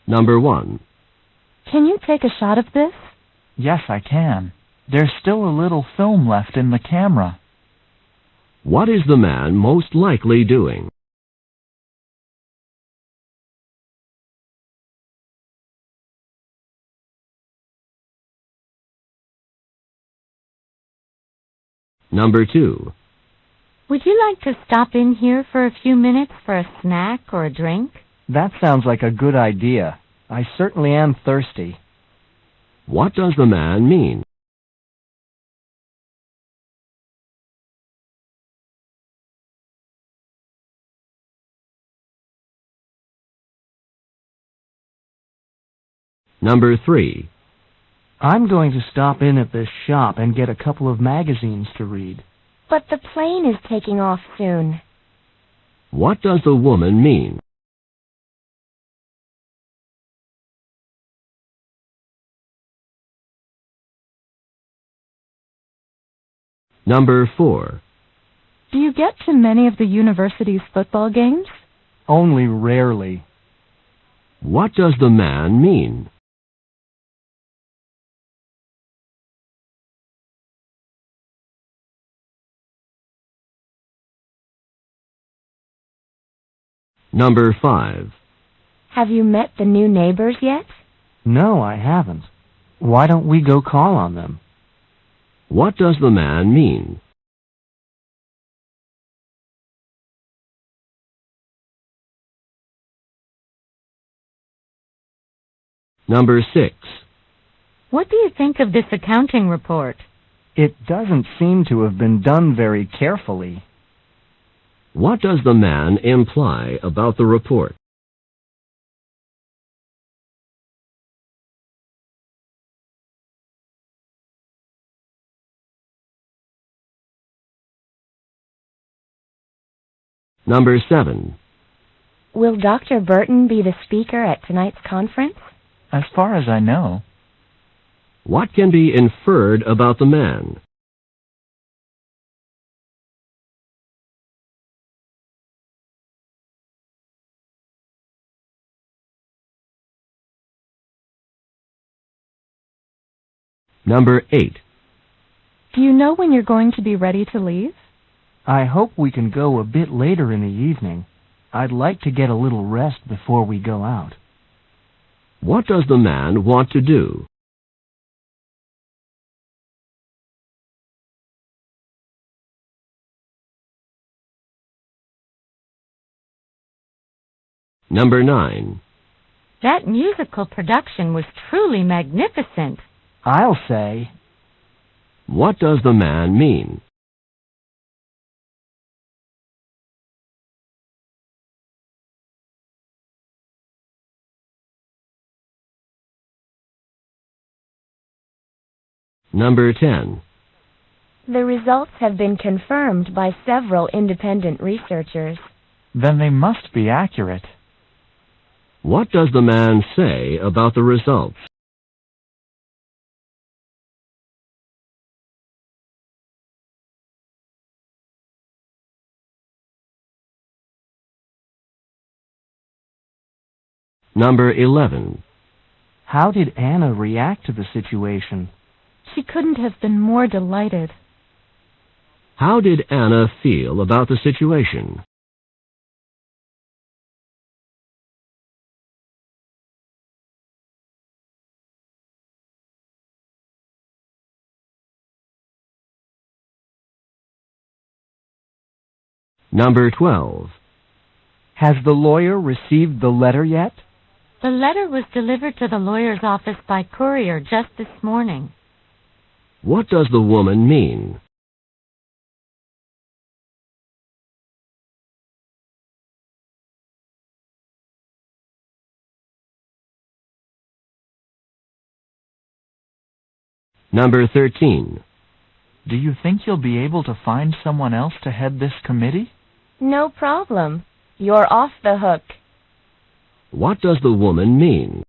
Number 1. Can you take a shot of this? Yes, I can. There's still a little film left in the camera. What is the man most likely doing? Number 2. Would you like to stop in here for a few minutes for a snack or a drink? That sounds like a good idea. I certainly am thirsty. What does the man mean? Number 3. I'm going to stop in at this shop and get a couple of magazines to read. But the plane is taking off soon. What does the woman mean? Number 4. Do you get to many of the university's football games? Only rarely. What does the man mean? Number 5. Have you met the new neighbors yet? No, I haven't. Why don't we go call on them? What does the man mean? Number 6. What do you think of this accounting report? It doesn't seem to have been done very carefully. What does the man imply about the report? Number 7. Will Dr. Burton be the speaker at tonight's conference? As far as I know. What can be inferred about the man? Number 8. Do you know when you're going to be ready to leave? I hope we can go a bit later in the evening. I'd like to get a little rest before we go out. What does the man want to do? Number 9. That musical production was truly magnificent. I'll say. What does the man mean? Number 10. The results have been confirmed by several independent researchers. Then they must be accurate. What does the man say about the results? Number 11. How did Anna react to the situation? She couldn't have been more delighted. How did Anna feel about the situation? Number 12. Has the lawyer received the letter yet? The letter was delivered to the lawyer's office by courier just this morning. What does the woman mean? Number 13. Do you think you'll be able to find someone else to head this committee? No problem. You're off the hook. What does the woman mean?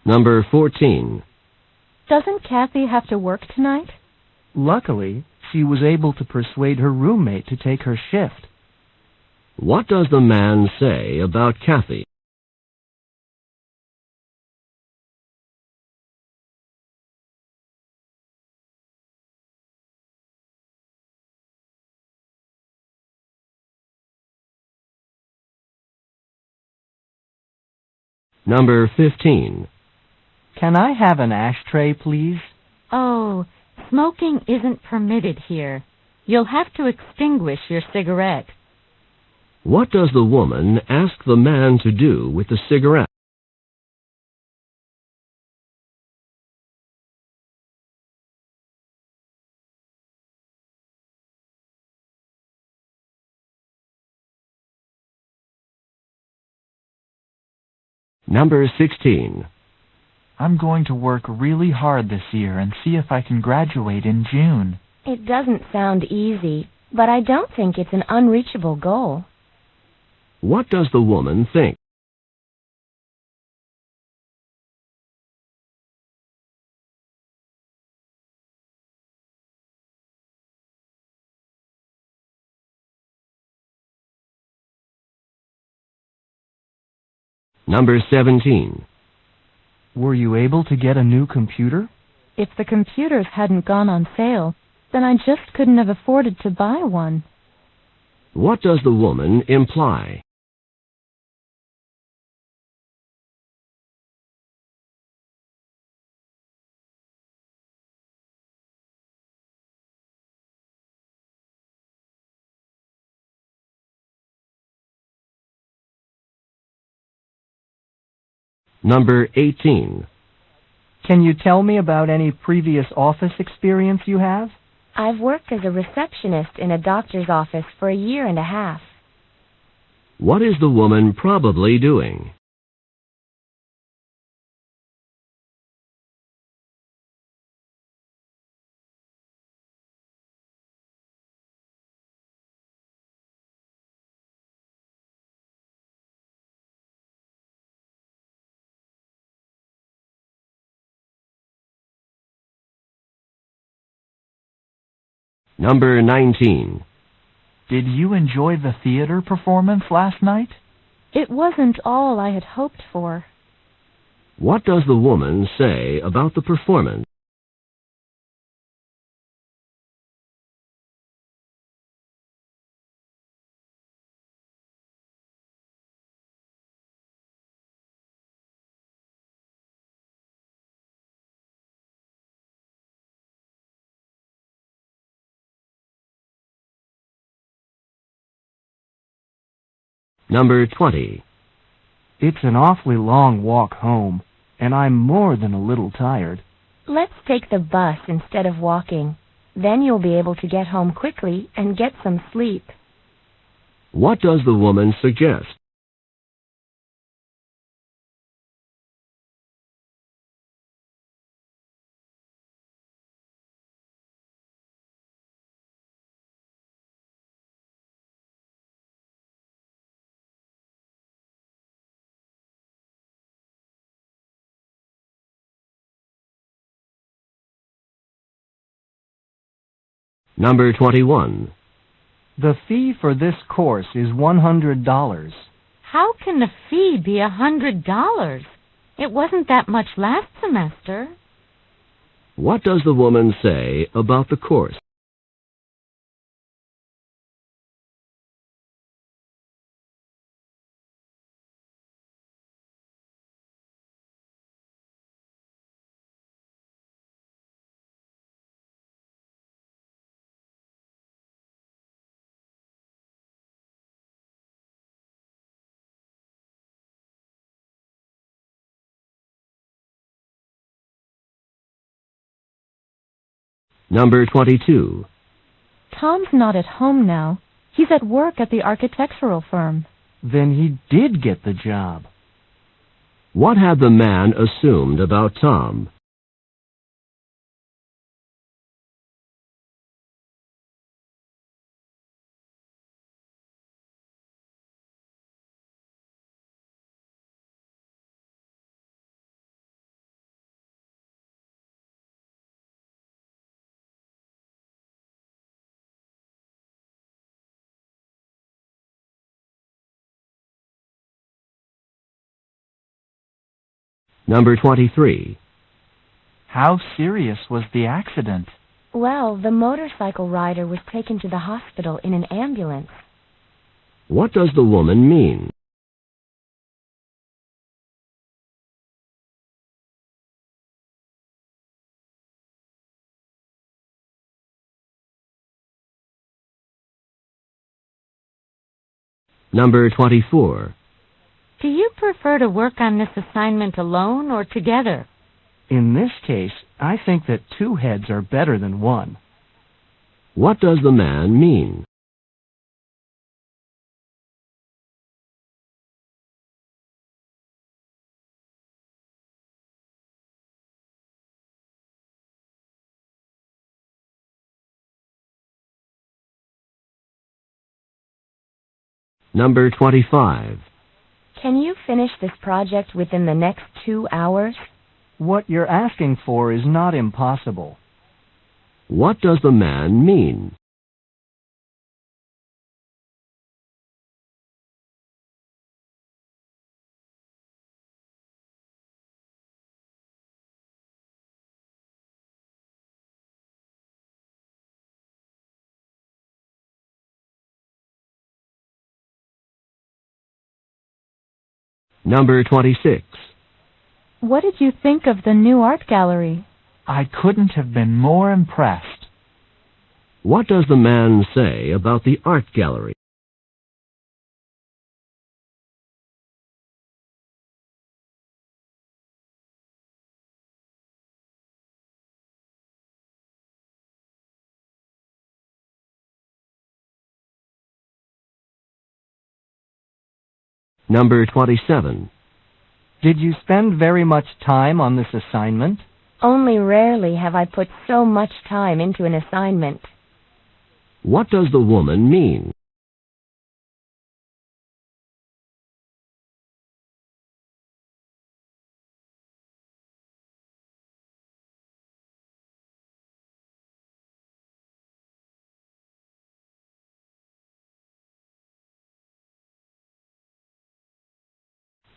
Number 14. Doesn't Kathy have to work tonight? Luckily, she was able to persuade her roommate to take her shift. What does the man say about Kathy? Number 15. Can I have an ashtray, please? Oh, smoking isn't permitted here. You'll have to extinguish your cigarette. What does the woman ask the man to do with the cigarette? Number 16. I'm going to work really hard this year and see if I can graduate in June. It doesn't sound easy, but I don't think it's an unreachable goal. What does the woman think? Number 17. Were you able to get a new computer? If the computers hadn't gone on sale, then I just couldn't have afforded to buy one. What does the woman imply? Number 18. Can you tell me about any previous office experience you have? I've worked as a receptionist in a doctor's office for a year and a half. What is the woman probably doing? Number 19. Did you enjoy the theater performance last night? It wasn't all I had hoped for. What does the woman say about the performance? Number 20. It's an awfully long walk home, and I'm more than a little tired. Let's take the bus instead of walking. Then you'll be able to get home quickly and get some sleep. What does the woman suggest? Number 21. The fee for this course is $100. How can the fee be $100? It wasn't that much last semester. What does the woman say about the course? Number 22. Tom's not at home now. He's at work at the architectural firm. Then he did get the job. What had the man assumed about Tom? Number 23. How serious was the accident? Well, the motorcycle rider was taken to the hospital in an ambulance. What does the woman mean? Number 24. Do you prefer to work on this assignment alone or together? In this case, I think that two heads are better than one. What does the man mean? Number 25. Can you finish this project within the next 2 hours? What you're asking for is not impossible. What does the man mean? Number 26. What did you think of the new art gallery? I couldn't have been more impressed. What does the man say about the art gallery? Number 27. Did you spend very much time on this assignment? Only rarely have I put so much time into an assignment. What does the woman mean?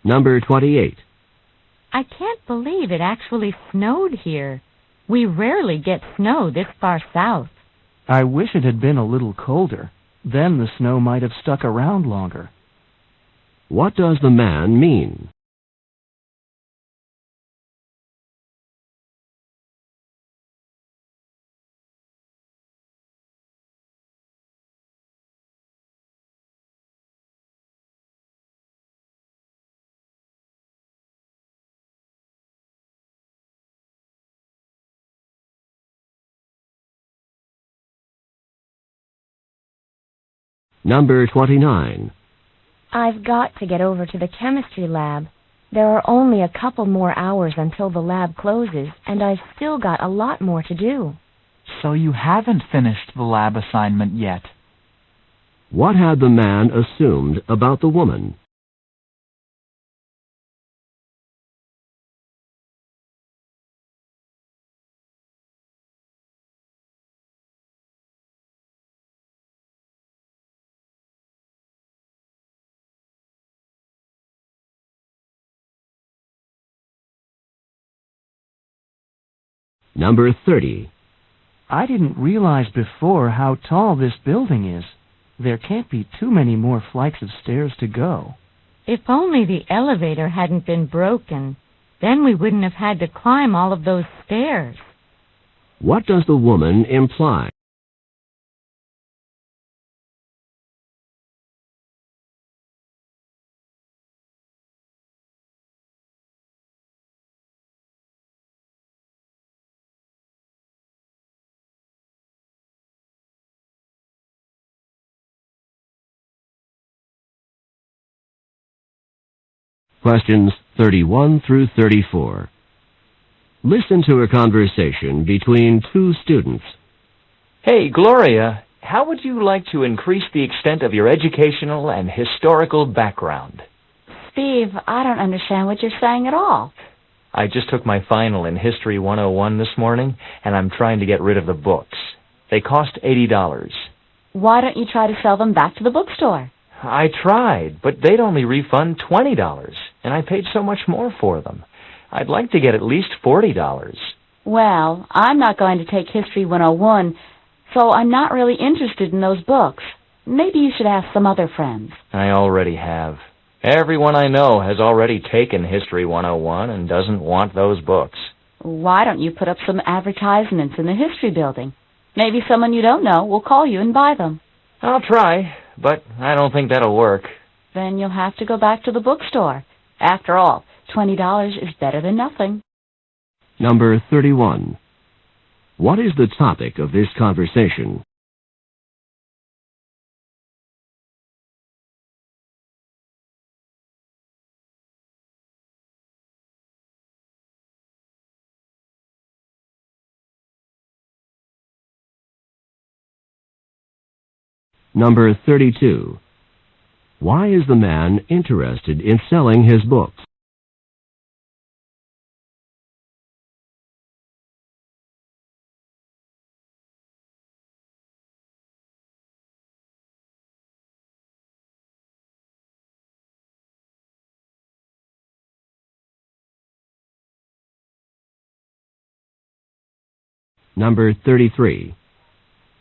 Number 28. I can't believe it actually snowed here. We rarely get snow this far south. I wish it had been a little colder. Then the snow might have stuck around longer. What does the man mean? Number 29. I've got to get over to the chemistry lab. There are only a couple more hours until the lab closes, and I've still got a lot more to do. So you haven't finished the lab assignment yet. What had the man assumed about the woman? Number 30. I didn't realize before how tall this building is. There can't be too many more flights of stairs to go. If only the elevator hadn't been broken, then we wouldn't have had to climb all of those stairs. What does the woman imply? Questions 31 through 34. Listen to a conversation between two students. Hey, Gloria, how would you like to increase the extent of your educational and historical background? Steve, I don't understand what you're saying at all. I just took my final in History 101 this morning, and I'm trying to get rid of the books. They cost $80. Why don't you try to sell them back to the bookstore? I tried, but they'd only refund $20, and I paid so much more for them. I'd like to get at least $40. Well, I'm not going to take History 101, so I'm not really interested in those books. Maybe you should ask some other friends. I already have. Everyone I know has already taken History 101 and doesn't want those books. Why don't you put up some advertisements in the history building? Maybe someone you don't know will call you and buy them. I'll try, but I don't think that'll work. Then you'll have to go back to the bookstore. After all, $20 is better than nothing. Number 31. What is the topic of this conversation? Number 32. Why is the man interested in selling his books? Number 33.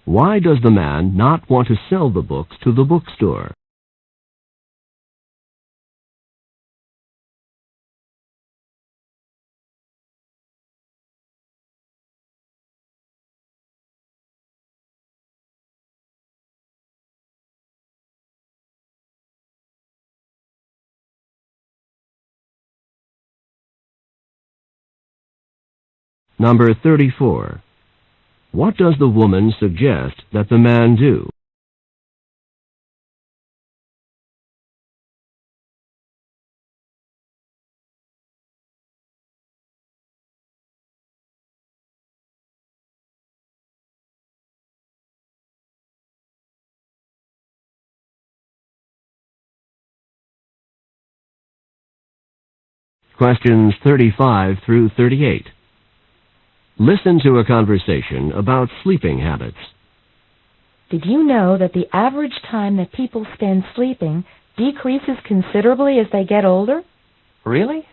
Why does the man not want to sell the books to the bookstore? Number 34. What does the woman suggest that the man do? Questions 35 through 38. Listen to a conversation about sleeping habits. Did you know that the average time that people spend sleeping decreases considerably as they get older? Really?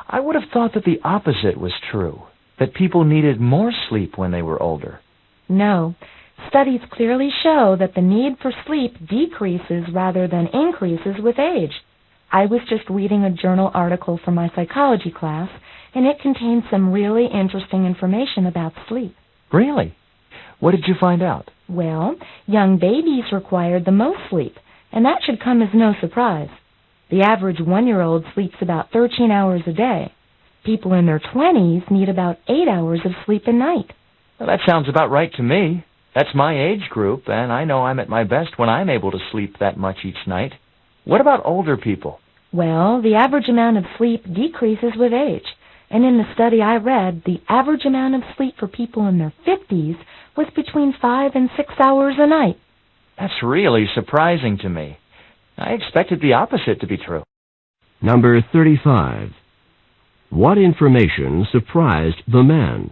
I would have thought that the opposite was true, that people needed more sleep when they were older. No. Studies clearly show that the need for sleep decreases rather than increases with age. I was just reading a journal article for my psychology class, and it contained some really interesting information about sleep. Really? What did you find out? Well, young babies required the most sleep, and that should come as no surprise. The average 1-year-old sleeps about 13 hours a day. People in their 20s need about 8 hours of sleep a night. Well, that sounds about right to me. That's my age group, and I know I'm at my best when I'm able to sleep that much each night. What about older people? Well, the average amount of sleep decreases with age. And in the study I read, the average amount of sleep for people in their 50s was between 5 and 6 hours a night. That's really surprising to me. I expected the opposite to be true. Number 35. What information surprised the man?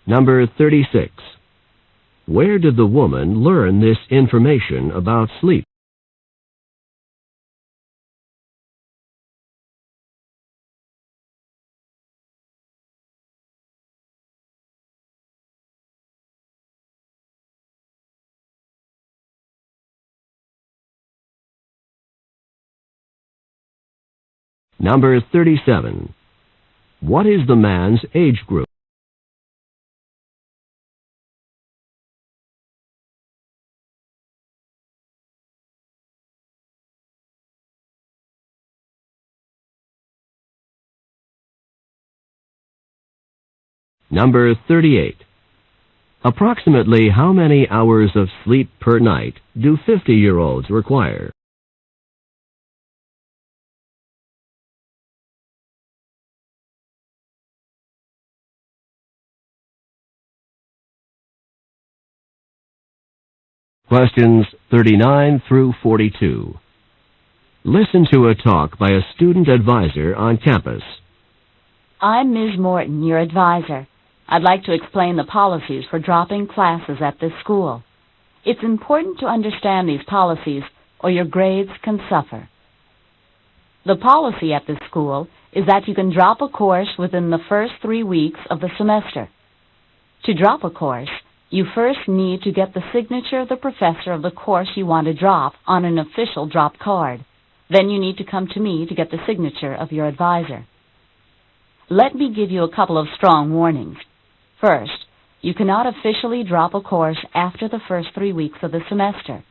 Number 36. Where did the woman learn this information about sleep? Number 37. What is the man's age group? Number 38. Approximately how many hours of sleep per night do 50-year-olds require? Questions 39 through 42. Listen to a talk by a student advisor on campus. I'm Ms. Morton, your advisor. I'd like to explain the policies for dropping classes at this school. It's important to understand these policies or your grades can suffer. The policy at this school is that you can drop a course within the first 3 weeks of the semester. To drop a course, you first need to get the signature of the professor of the course you want to drop on an official drop card. Then you need to come to me to get the signature of your advisor. Let me give you a couple of strong warnings. First, you cannot officially drop a course after the first 3 weeks of the semester.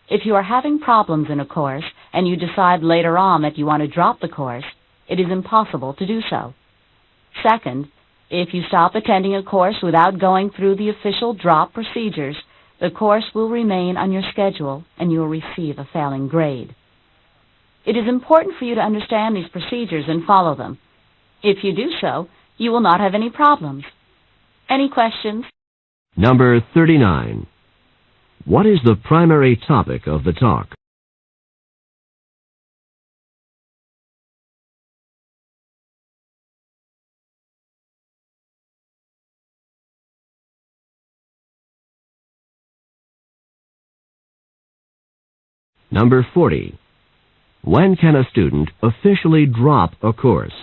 If you are having problems in a course and you decide later on that you want to drop the course, it is impossible to do so. Second, if you stop attending a course without going through the official drop procedures, the course will remain on your schedule and you will receive a failing grade. It is important for you to understand these procedures and follow them. If you do so, you will not have any problems. Any questions? Number 39. What is the primary topic of the talk? Number 40. When can a student officially drop a course?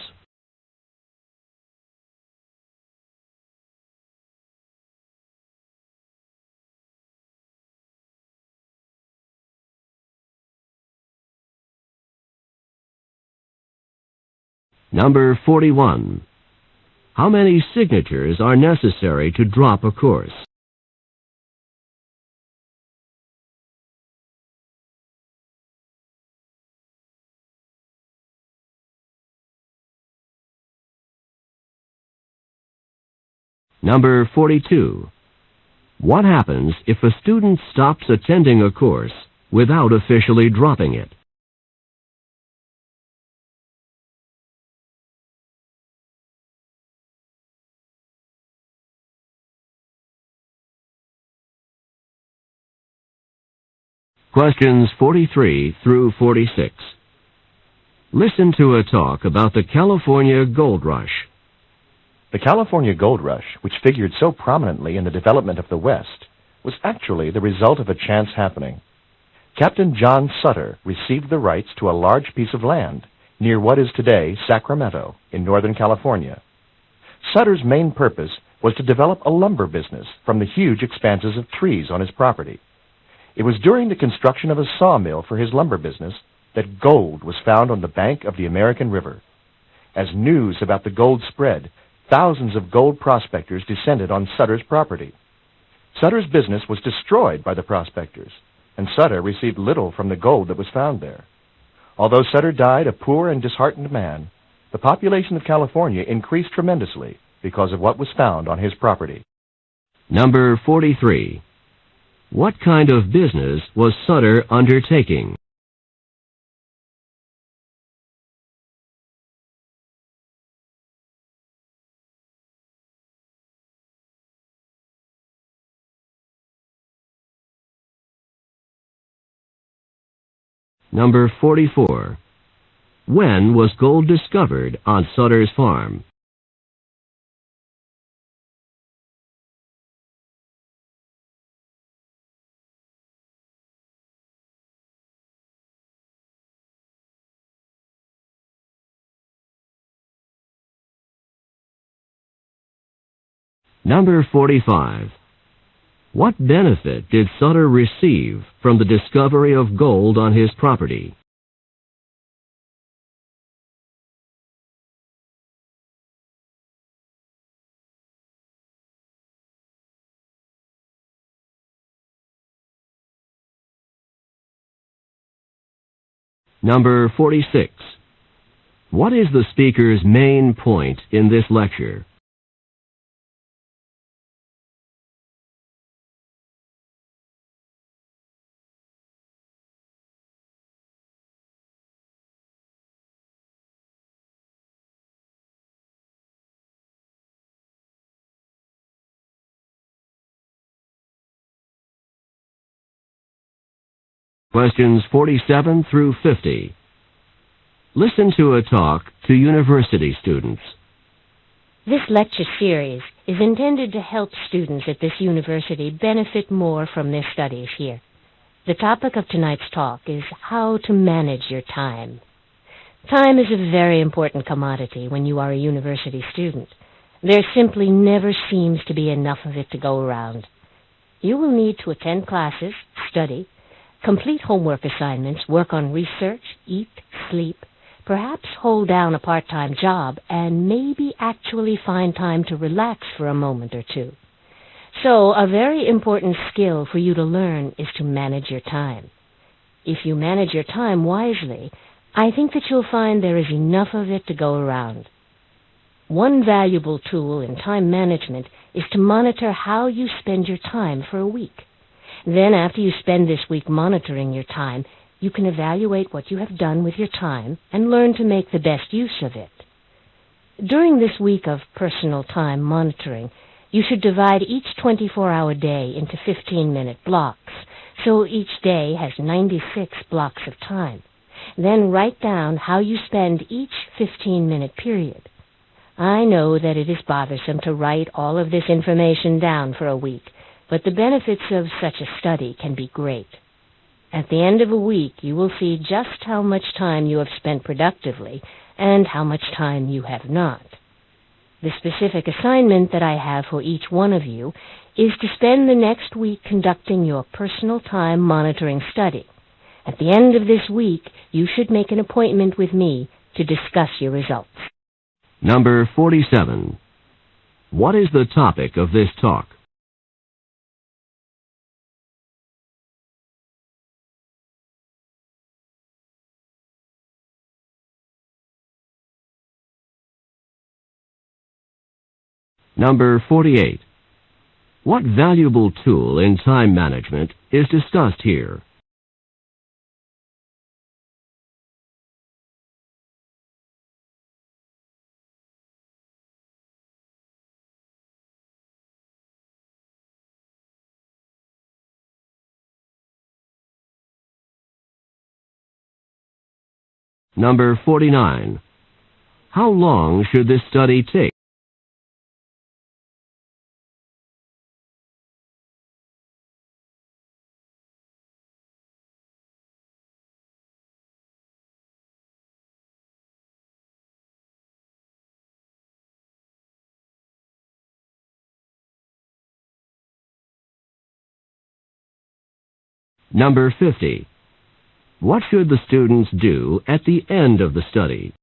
Number 41. How many signatures are necessary to drop a course? Number 42. What happens if a student stops attending a course without officially dropping it? Questions 43 through 46. Listen to a talk about the California Gold Rush. The California Gold Rush, which figured so prominently in the development of the West, was actually the result of a chance happening. Captain John Sutter received the rights to a large piece of land near what is today Sacramento in Northern California. Sutter's main purpose was to develop a lumber business from the huge expanses of trees on his property. It was during the construction of a sawmill for his lumber business that gold was found on the bank of the American River. As news about the gold spread, thousands of gold prospectors descended on Sutter's property. Sutter's business was destroyed by the prospectors, and Sutter received little from the gold that was found there. Although Sutter died a poor and disheartened man, the population of California increased tremendously because of what was found on his property. Number 43. What kind of business was Sutter undertaking? Number 44. When was gold discovered on Sutter's farm? Number 45. What benefit did Sutter receive from the discovery of gold on his property? Number 46. What is the speaker's main point in this lecture? Questions 47 through 50. Listen to a talk to university students. This lecture series is intended to help students at this university benefit more from their studies here. The topic of tonight's talk is how to manage your time. Time is a very important commodity when you are a university student. There simply never seems to be enough of it to go around. You will need to attend classes, study, complete homework assignments, work on research, eat, sleep, perhaps hold down a part-time job, and maybe actually find time to relax for a moment or two. So, a very important skill for you to learn is to manage your time. If you manage your time wisely, I think that you'll find there is enough of it to go around. One valuable tool in time management is to monitor how you spend your time for a week. Then, after you spend this week monitoring your time, you can evaluate what you have done with your time and learn to make the best use of it. During this week of personal time monitoring, you should divide each 24-hour day into 15-minute blocks, so each day has 96 blocks of time. Then write down how you spend each 15-minute period. I know that it is bothersome to write all of this information down for a week, but the benefits of such a study can be great. At the end of a week, you will see just how much time you have spent productively and how much time you have not. The specific assignment that I have for each one of you is to spend the next week conducting your personal time monitoring study. At the end of this week, you should make an appointment with me to discuss your results. Number 47. What is the topic of this talk? Number 48. What valuable tool in time management is discussed here? Number 49. How long should this study take? Number 50. What should the students do at the end of the study?